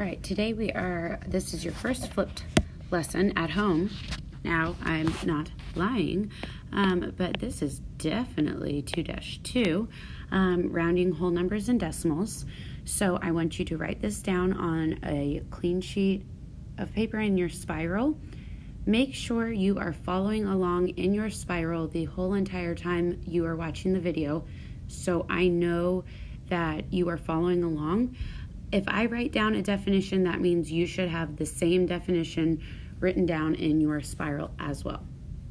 All right, today this is your first flipped lesson at home. Now, I'm not lying, but this is definitely 2-2, rounding whole numbers and decimals. So I want you to write this down on a clean sheet of paper in your spiral. Make sure you are following along in your spiral the whole entire time you are watching the video, so I know that you are following along. If I write down a definition, that means you should have the same definition written down in your spiral as well.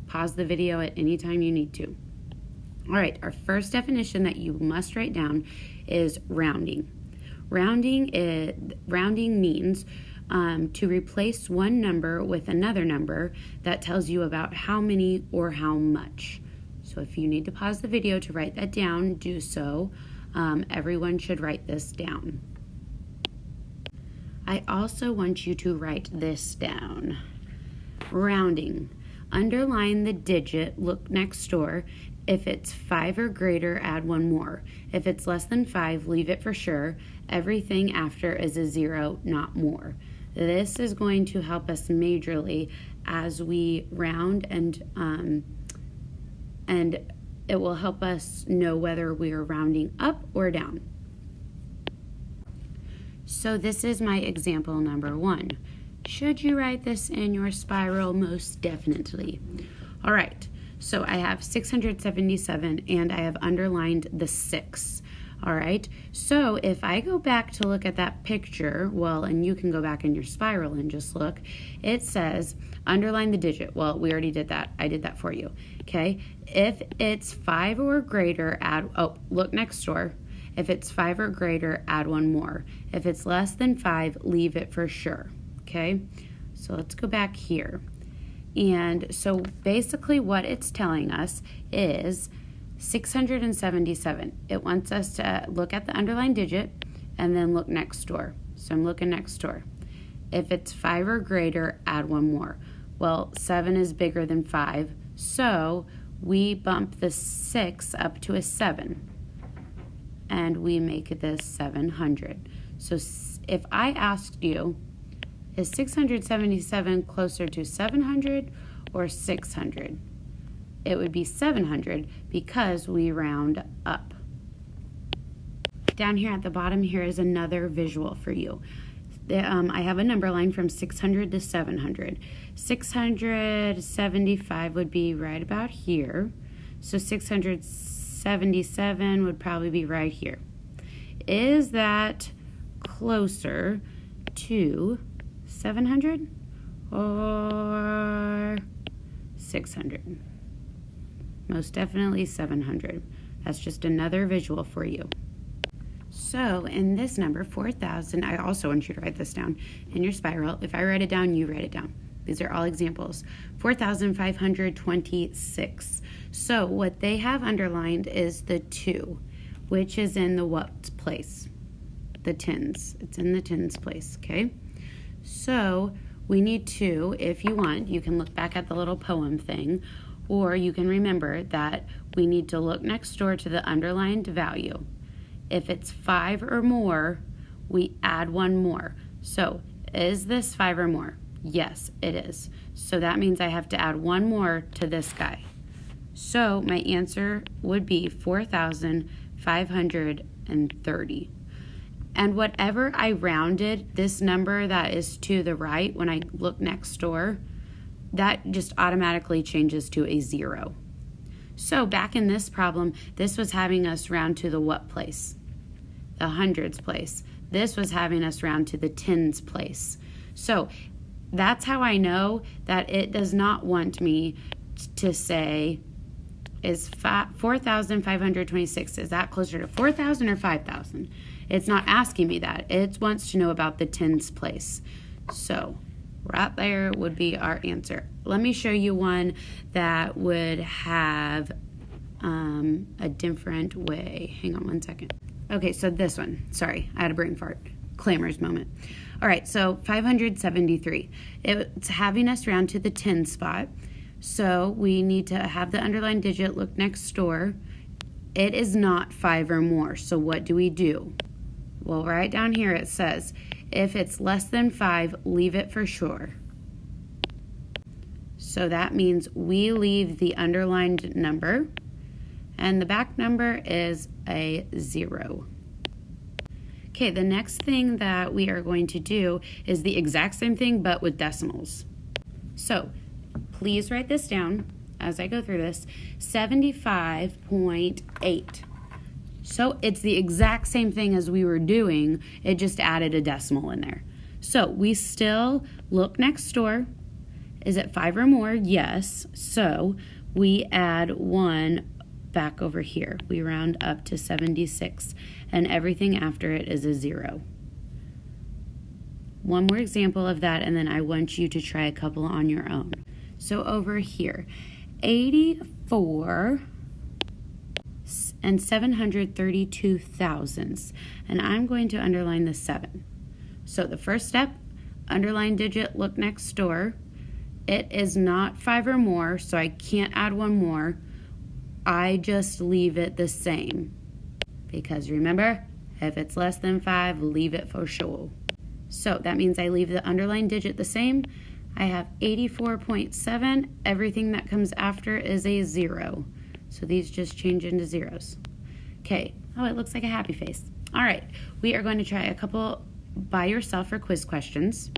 Pause the video at any time you need to. All right, our first definition that you must write down is rounding. Rounding means to replace one number with another number that tells you about how many or how much. So if you need to pause the video to write that down, do so. Everyone should write this down. I also want you to write this down. Rounding. Underline the digit, look next door. If it's 5 or greater, add one more. If it's less than 5, leave it for sure. Everything after is a 0, not more. This is going to help us majorly as we round, and it will help us know whether we are rounding up or down. So this is my example number 1. Should you write this in your spiral? Most definitely. All right, so I have 677 and I have underlined the 6. All right, so if I go back to look at that picture, well, and you can go back in your spiral and just look, it says underline the digit. Well, we already did that. I did that for you, okay? If it's 5 or greater, look next door. If it's 5 or greater, add one more. If it's less than 5, leave it for sure, okay? So let's go back here. And so basically what it's telling us is 677. It wants us to look at the underlined digit and then look next door. So I'm looking next door. If it's 5 or greater, add one more. Well, 7 is bigger than 5, so we bump the 6 up to a 7. And we make this 700. So if I asked you, is 677 closer to 700 or 600? It would be 700 because we round up. Down here at the bottom here is another visual for you. I have a number line from 600 to 700. 675 would be right about here. So 677 would probably be right here. Is that closer to 700 or 600? Most definitely 700. That's just another visual for you. So in this number, 4,000, I also want you to write this down in your spiral. If I write it down, you write it down. These are all examples. 4,526. So what they have underlined is the 2, which is in the what place? The tens. It's in the tens place, okay? So we need 2. If you want, you can look back at the little poem thing, or you can remember that we need to look next door to the underlined value. If it's 5 or more, we add one more. So is this 5 or more? Yes, it is. So that means I have to add one more to this guy. So my answer would be 4,530. And whatever I rounded, this number that is to the right when I look next door, that just automatically changes to a 0. So back in this problem, this was having us round to the what place? The hundreds place. This was having us round to the tens place. So that's how I know that it does not want me to say, is 4,526, is that closer to 4,000 or 5,000? It's not asking me that. It wants to know about the tens place. So right there would be our answer. Let me show you one that would have a different way. Hang on one second. Okay, so this one. Sorry, I had a brain fart. Clamor's moment. All right, so 573. It's having us round to the 10 spot. So we need to have the underlined digit look next door. It is not 5 or more. So what do? Well, right down here it says If it's less than 5, leave it for sure. So that means we leave the underlined number, and the back number is a 0. Okay, the next thing that we are going to do is the exact same thing, but with decimals. So please write this down as I go through this. 75.8. So it's the exact same thing as we were doing, it just added a decimal in there. So we still look next door. Is it 5 or more? Yes. So we add 1 back over here. We round up to 76, and everything after it is a 0. One more example of that, and then I want you to try a couple on your own. So over here, 84 and 732 thousandths, and I'm going to underline the 7. So the first step, underline digit, look next door. It is not 5 or more, so I can't add 1 more. I just leave it the same. Because remember, if it's less than 5, leave it for sure. So that means I leave the underlined digit the same. I have 84.7. Everything that comes after is a 0. So these just change into zeros. Okay. Oh, it looks like a happy face. All right. We are going to try a couple by yourself for quiz questions.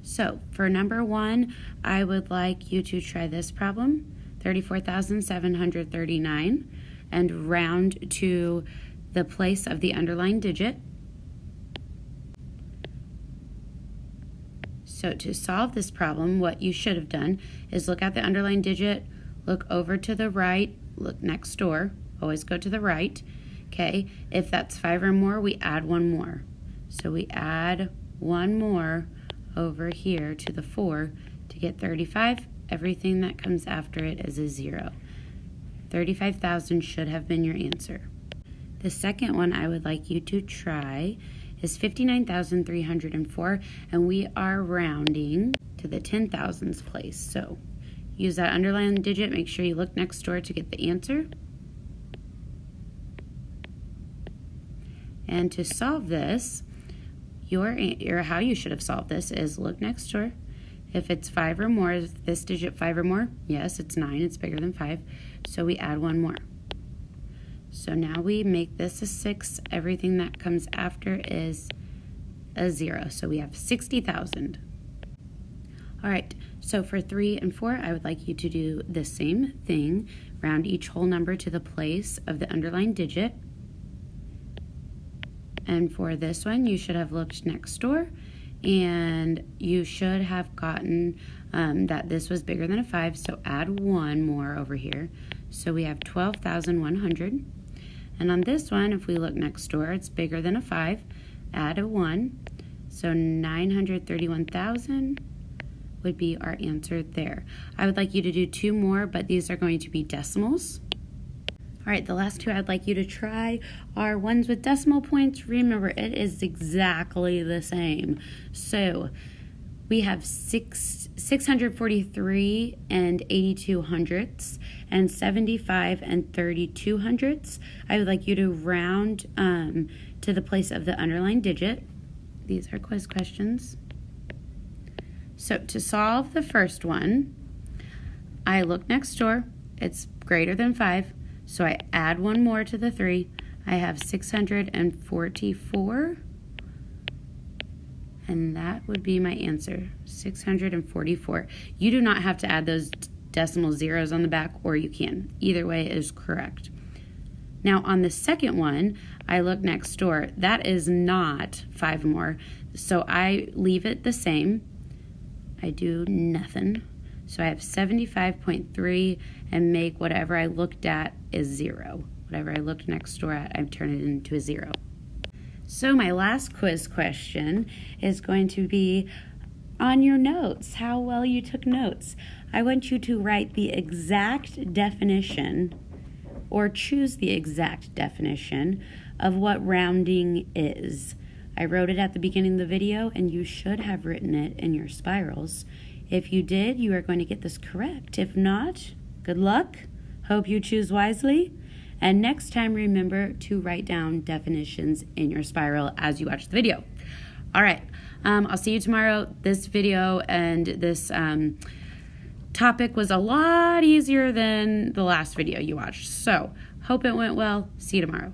So for number 1, I would like you to try this problem, 34,739, and round to the place of the underlined digit. So to solve this problem, what you should have done is look at the underlined digit, look over to the right, look next door, always go to the right. Okay, if that's 5 or more, we add 1 more. So we add 1 more over here to the 4 to get 35. Everything that comes after it is a 0. 35,000 should have been your answer. The second one I would like you to try is 59,304, and we are rounding to the 10,000ths place. So use that underlined digit, make sure you look next door to get the answer. And to solve this, how you should have solved this is look next door. If it's 5 or more, is this digit 5 or more? Yes, it's 9, it's bigger than 5. So we add 1 more. So now we make this a 6. Everything that comes after is a 0. So we have 60,000. All right, so for 3 and 4, I would like you to do the same thing. Round each whole number to the place of the underlined digit. And for this one, you should have looked next door, and you should have gotten that this was bigger than a 5, so add 1 more over here. So we have 12,100. And on this one, if we look next door, it's bigger than a 5, add a 1. So 931,000 would be our answer there. I would like you to do 2 more, but these are going to be decimals. All right, the last 2 I'd like you to try are ones with decimal points. Remember, it is exactly the same. So we have 643 and 82 hundredths and 75 and 32 hundredths. I would like you to round to the place of the underlined digit. These are quiz questions. So to solve the first one, I look next door. It's greater than 5. So I add 1 more to the 3. I have 644, and that would be my answer, 644. You do not have to add those decimal zeros on the back, or you can. Either way is correct. Now on the second one, I look next door. That is not 5 more, so I leave it the same. I do nothing. So I have 75.3 and make whatever I looked at is 0. Whatever I looked next door at, I turn it into a 0. So my last quiz question is going to be on your notes, how well you took notes. I want you to write the exact definition or choose the exact definition of what rounding is. I wrote it at the beginning of the video, and you should have written it in your spirals. If you did, you are going to get this correct. If not, good luck. Hope you choose wisely. And next time, remember to write down definitions in your spiral as you watch the video. All right, I'll see you tomorrow. This video and this topic was a lot easier than the last video you watched. So, hope it went well. See you tomorrow.